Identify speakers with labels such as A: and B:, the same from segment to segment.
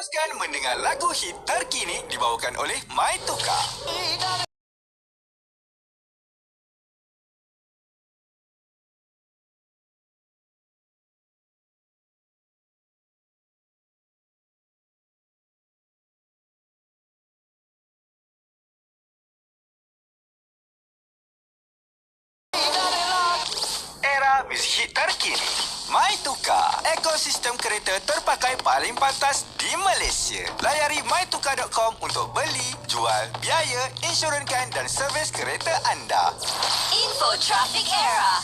A: Teruskan mendengar lagu hit terkini dibawakan oleh MyTuka. Era muzik hit terkini. MyTuka, ekosistem kereta terpakai paling pantas di Malaysia. Layari mytuka.com untuk beli, jual, biaya, insurankan dan servis kereta anda.
B: Info Traffic Era.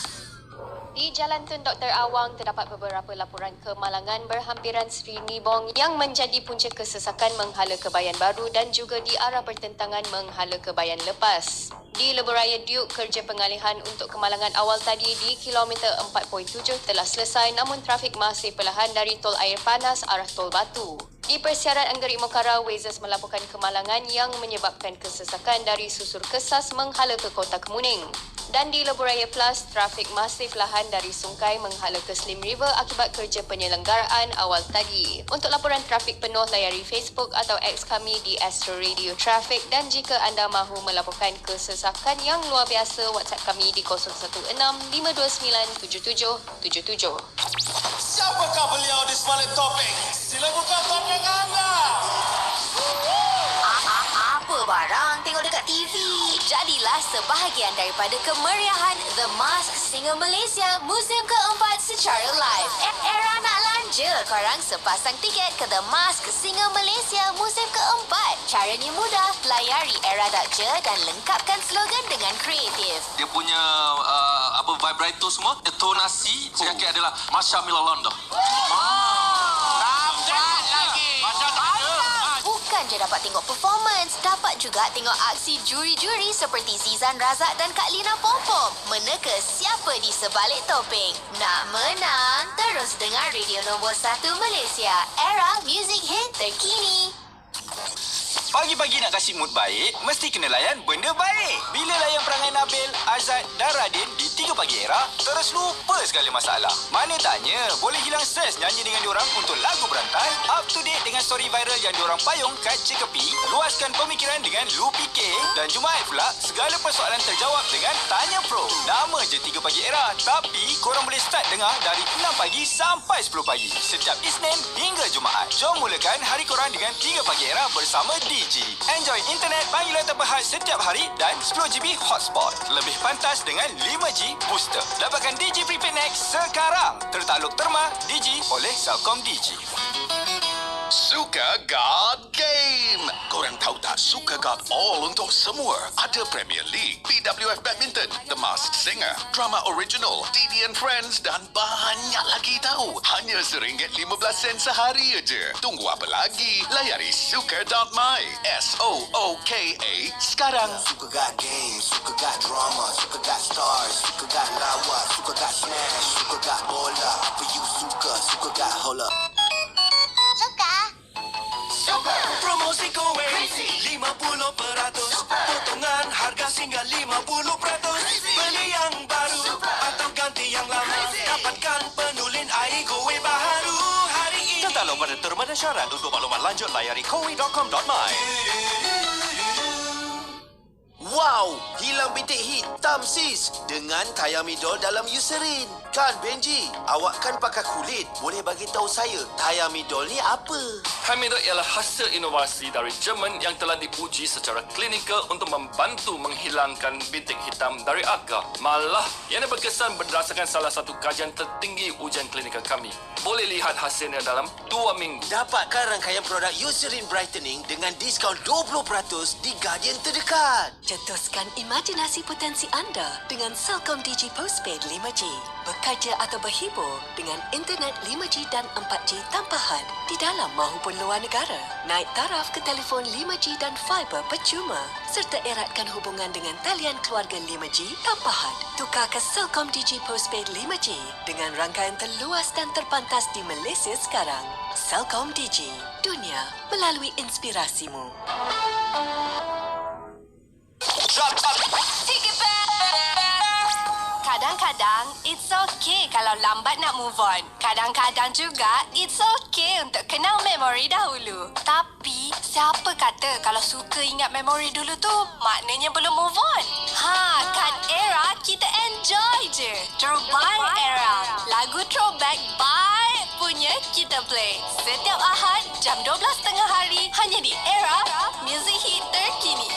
C: Di Jalan Tun Dr. Awang terdapat beberapa laporan kemalangan berhampiran Sri Nibong yang menjadi punca kesesakan menghala ke Bayan Baru dan juga di arah pertentangan menghala ke Bayan Lepas. Di Lebuh-Raya Duke, kerja pengalihan untuk kemalangan awal tadi di kilometer 4.7 telah selesai namun trafik masih perlahan dari Tol Air Panas arah Tol Batu. Di Persiaran Anggerik Mokara, Wazers melaporkan kemalangan yang menyebabkan kesesakan dari Susur Kesas menghala ke Kota Kemuning. Dan di Lebuh-Raya Plus, trafik masih perlahan dari Sungkai menghala ke Slim River akibat kerja penyelenggaraan awal tadi. Untuk laporan trafik penuh, layari Facebook atau X kami di Astro Radio Traffic dan jika anda mahu melaporkan kesesakan yang luar biasa, WhatsApp kami di 016-529-7777.
D: Siapakah beliau di sebalik topeng? Sila buka topeng anda!
B: Apa barang tengok dekat TV? Jadilah sebahagian daripada kemeriahan The Masked Singer Malaysia Musim keempat secara live. Era nak lanja korang sepasang tiket ke The Masked Singer Malaysia Musim keempat. Caranya mudah, layari era.je dan lengkapkan slogan dengan kreatif.
E: Dia punya vibrato semua, tonasi sedikit adalah Masya Milalanda.
B: Bukan je dapat tengok performance, dapat juga tengok aksi juri-juri seperti Zizan Razak dan Kak Lina Pompom meneka siapa di sebalik topeng. Nak menang? Terus dengar radio nombor 1 Malaysia, Era Music Hit Terkini.
A: Pagi-pagi nak kasih mood baik, mesti kena layan benda baik. Bila layan perangai Nabil, Azad dan Radin di 3 Pagi Era, terus lupa segala masalah. Mana tanya, boleh hilang stres nyanyi dengan diorang untuk lagu berantai, up to date dengan story viral yang diorang payung kat Cikepi, luaskan pemikiran dengan Lu PK, dan Jumaat pula, segala persoalan terjawab dengan Tanya Pro. Nama je 3 Pagi Era, tapi korang boleh start dengar dari 6 pagi sampai 10 pagi. Setiap Isnin hingga Jumaat. Jom mulakan hari korang dengan 3 Pagi Era bersama DG. Enjoy internet panggilan terberhad setiap hari dan 10GB hotspot. Lebih pantas dengan 5G booster. Dapatkan DG Prepaid Next sekarang. Tertakluk terma DG oleh Celcom DG.
D: Suka God Game. Korang tahu tak, Suka God All untuk semua. Ada Premier League, PWF Badminton, The Masked Singer, Drama Original, Didi and Friends dan banyak lagi tahu. Hanya RM1.15 sehari aja. Tunggu apa lagi? Layari suka.my. SOOKA sekarang.
F: Suka got game, Suka got drama, Suka got stars, Suka got lawa, Suka got smash, Suka got bola. Apa you suka? Suka got hold up.
D: Promosi kowe 50%, potongan harga hingga 50%. Beli yang baru atau ganti yang lama, dapatkan penulin air kowe baharu hari ini. Tertakluk pada terma dan syarat. Untuk maklumat lanjut layari kowe.com.my.
F: Wow, hilang bintik hitam sis dengan Thiamidol dalam Eucerin. Kan Benji, awak kan pakar kulit. Boleh bagi tahu saya Thiamidol ni apa?
G: Thiamidol ialah hasil inovasi dari Jerman yang telah diuji secara klinikal untuk membantu menghilangkan bintik hitam dari agar. Malah, ianya berkesan berdasarkan salah satu kajian tertinggi ujian klinikal kami. Boleh lihat hasilnya dalam 2 minggu.
F: Dapatkan rangkaian produk Eucerin Brightening dengan diskaun 20% di Guardian terdekat.
H: Cetuskan imajinasi potensi anda dengan Celcom Digi Postpaid 5G. Bekerja atau berhibur dengan internet 5G dan 4G tanpa had di dalam maupun luar negara. Naik taraf ke telefon 5G dan fiber percuma serta eratkan hubungan dengan talian keluarga 5G tanpa had. Tukar ke Celcom Digi Postpaid 5G dengan rangkaian terluas dan terpantas di Malaysia sekarang. Celcom Digi, dunia melalui inspirasimu.
B: Kadang-kadang, it's It's okay kalau lambat nak move on. Kadang-kadang juga, it's okay untuk kenal memori dahulu. Tapi, siapa kata kalau suka ingat memori dulu tu, maknanya belum move on? Kan era kita enjoy je. Throwback era. Lagu throwback baik punya kita play. Setiap Ahad, jam 12 tengah hari, hanya di Era Music Hit terkini.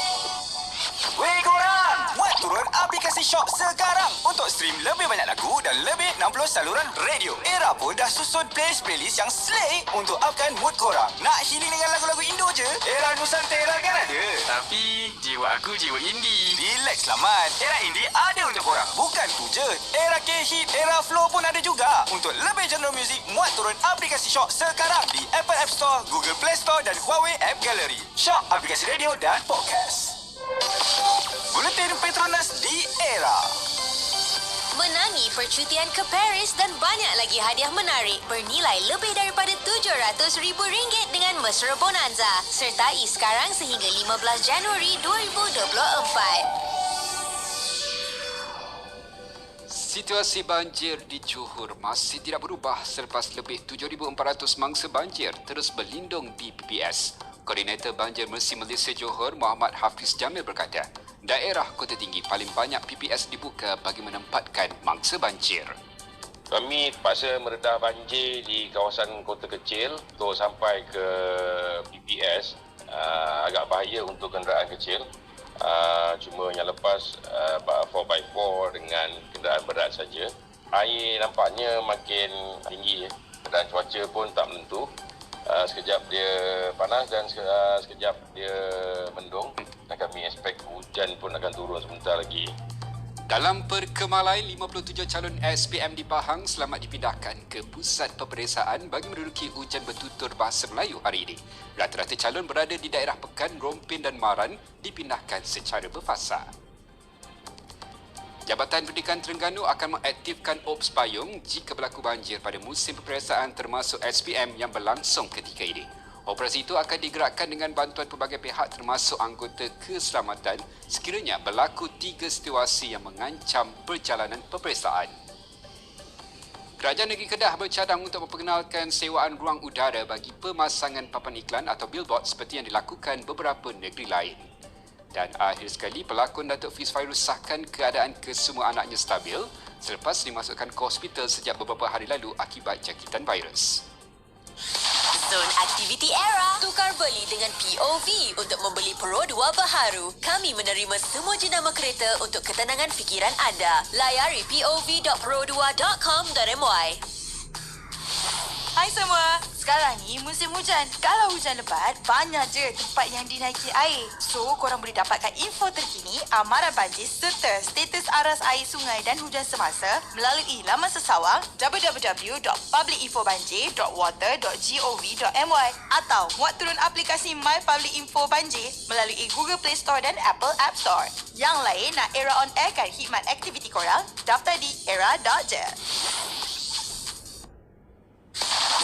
A: Weh korang, muat turun aplikasi Shock sekarang untuk stream lebih banyak lagu dan lebih 60 saluran radio. Era pun dah susun playlist yang slay untuk upkan mood korang. Nak healing dengan lagu-lagu Indo je? Era Nusantara kan ada.
E: Tapi jiwa aku jiwa indie.
A: Relax lah Man, Era Indie ada untuk korang. Bukan tu je, Era K-Hit, Era Flow pun ada juga. Untuk lebih genre muzik, muat turun aplikasi Shock sekarang di Apple App Store, Google Play Store dan Huawei App Gallery. Shock, aplikasi radio dan podcast. Buletin Petronas di Era.
B: Menangi percutian ke Paris dan banyak lagi hadiah menarik bernilai lebih daripada RM700,000 dengan Mesra Bonanza. Sertai sekarang sehingga 15 Januari 2024.
I: Situasi banjir di Johor masih tidak berubah selepas lebih 7,400 mangsa banjir terus berlindung di PPS. Koordinator Banjir Mercy Malaysia Johor, Muhammad Hafiz Jamil berkata, daerah Kota Tinggi paling banyak PPS dibuka bagi menempatkan mangsa banjir.
J: Kami terpaksa meredah banjir di kawasan kota kecil untuk sampai ke PPS. Agak bahaya untuk kenderaan kecil. Cuma yang lepas 4x4 dengan kenderaan berat saja. Air nampaknya makin tinggi dan cuaca pun tak menentu. Sekejap dia panas dan sekejap dia mendung. Dan kami expect hujan pun akan turun sebentar lagi.
I: Dalam perkemalai, 57 calon SPM di Pahang selamat dipindahkan ke pusat peperiksaan bagi menduduki ujian bertutur bahasa Melayu hari ini. Rata-rata calon berada di daerah Pekan, Rompin dan Maran dipindahkan secara berfasa. Jabatan Pendidikan Terengganu akan mengaktifkan Ops Payung jika berlaku banjir pada musim peperiksaan termasuk SPM yang berlangsung ketika ini. Operasi itu akan digerakkan dengan bantuan pelbagai pihak termasuk anggota keselamatan sekiranya berlaku 3 situasi yang mengancam perjalanan peperiksaan. Kerajaan Negeri Kedah bercadang untuk memperkenalkan sewaan ruang udara bagi pemasangan papan iklan atau billboard seperti yang dilakukan beberapa negeri lain. Dan akhir sekali, pelakon Datuk Fiz Fairuz sahkan keadaan kesemua anaknya stabil selepas dimasukkan ke hospital sejak beberapa hari lalu akibat jangkitan virus.
B: Zon Aktiviti Era. Tukar beli dengan POV untuk membeli Pro 2 baharu. Kami menerima semua jenama kereta untuk ketenangan fikiran anda. Layari pov.pro2.com.my.
K: Hai semua, sekarang ni musim hujan. Kalau hujan lebat, banyak je tempat yang dinaiki air. So, korang boleh dapatkan info terkini, amaran banjir serta status aras air sungai dan hujan semasa melalui laman sesawang www.publicinfobanjir.water.gov.my atau muat turun aplikasi My Public Info Banjir melalui Google Play Store dan Apple App Store. Yang lain nak Era on Air kan khidmat aktiviti korang? Daftar di era.je.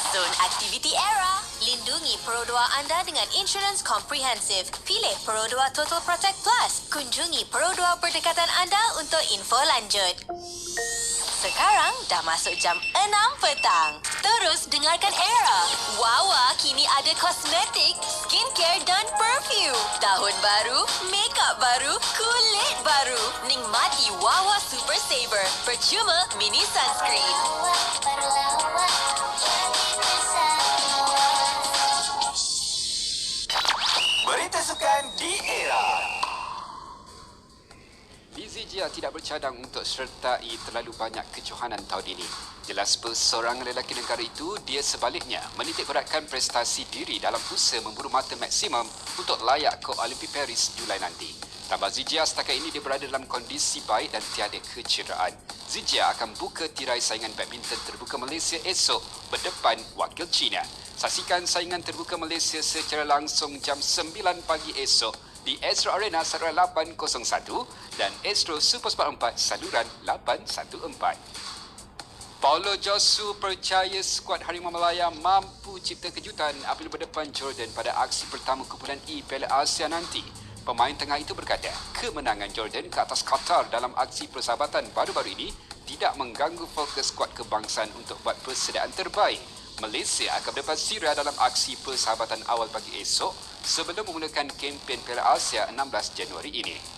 B: Zon Aktiviti Era. Lindungi Pro 2 anda dengan insurans komprehensif. Pilih Pro 2 Total Protect Plus. Kunjungi Pro 2 berdekatan anda untuk info lanjut. Sekarang dah masuk jam 6 petang. Terus dengarkan Era. Wawa kini ada kosmetik, skincare dan perfume. Tahun baru, makeup baru, kulit baru. Nikmati Wawa Super Saver. Percuma mini sunscreen.
A: Berita sukan di Era.
I: Lizzie tidak bercadang untuk sertai terlalu banyak kejohanan tahun ini. Jelas seorang lelaki negara itu, dia sebaliknya menitik beratkan prestasi diri dalam usaha memburu mata maksimum untuk layak ke Olimpik Paris Julai nanti. Tambah Zijia, setakat ini dia berada dalam kondisi baik dan tiada kecederaan. Zijia akan buka tirai saingan badminton terbuka Malaysia esok berdepan wakil China. Saksikan saingan terbuka Malaysia secara langsung jam 9 pagi esok di Astro Arena saluran 801 dan Astro Super Sport 4 saluran 814. Paulo Josu percaya skuad Harimau Malaya mampu cipta kejutan apabila berdepan Jordan pada aksi pertama kumpulan E Piala Asia nanti. Pemain tengah itu berkata, kemenangan Jordan ke atas Qatar dalam aksi persahabatan baru-baru ini tidak mengganggu fokus skuad kebangsaan untuk buat persediaan terbaik. Malaysia akan mendapat sira dalam aksi persahabatan awal pagi esok sebelum memulakan kempen Piala Asia 16 Januari ini.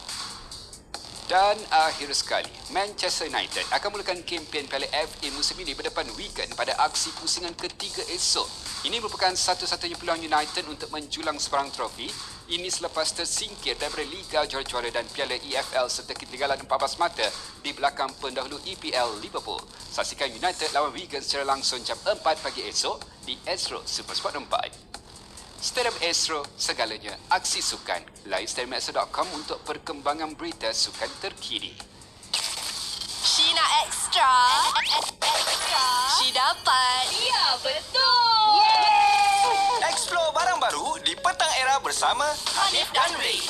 I: Dan akhir sekali, Manchester United akan mulakan kempen Piala FA musim ini berdepan Wigan pada aksi pusingan ketiga esok. Ini merupakan satu-satunya peluang United untuk menjulang sebarang trofi. Ini selepas tersingkir daripada Liga Juara-Juara dan Piala EFL serta ketinggalan 14 mata di belakang pendahulu EPL Liverpool. Saksikan United lawan Wigan secara langsung jam 4 pagi esok di Astro Supersport 4. Stadium Astro, segalanya aksi sukan. Lain stadiumastro.com untuk perkembangan berita sukan terkini.
B: Sheena Extra. She dapat.
C: Ya, betul.
A: Explore barang baru di Petang Era bersama
B: Hanif dan Ray.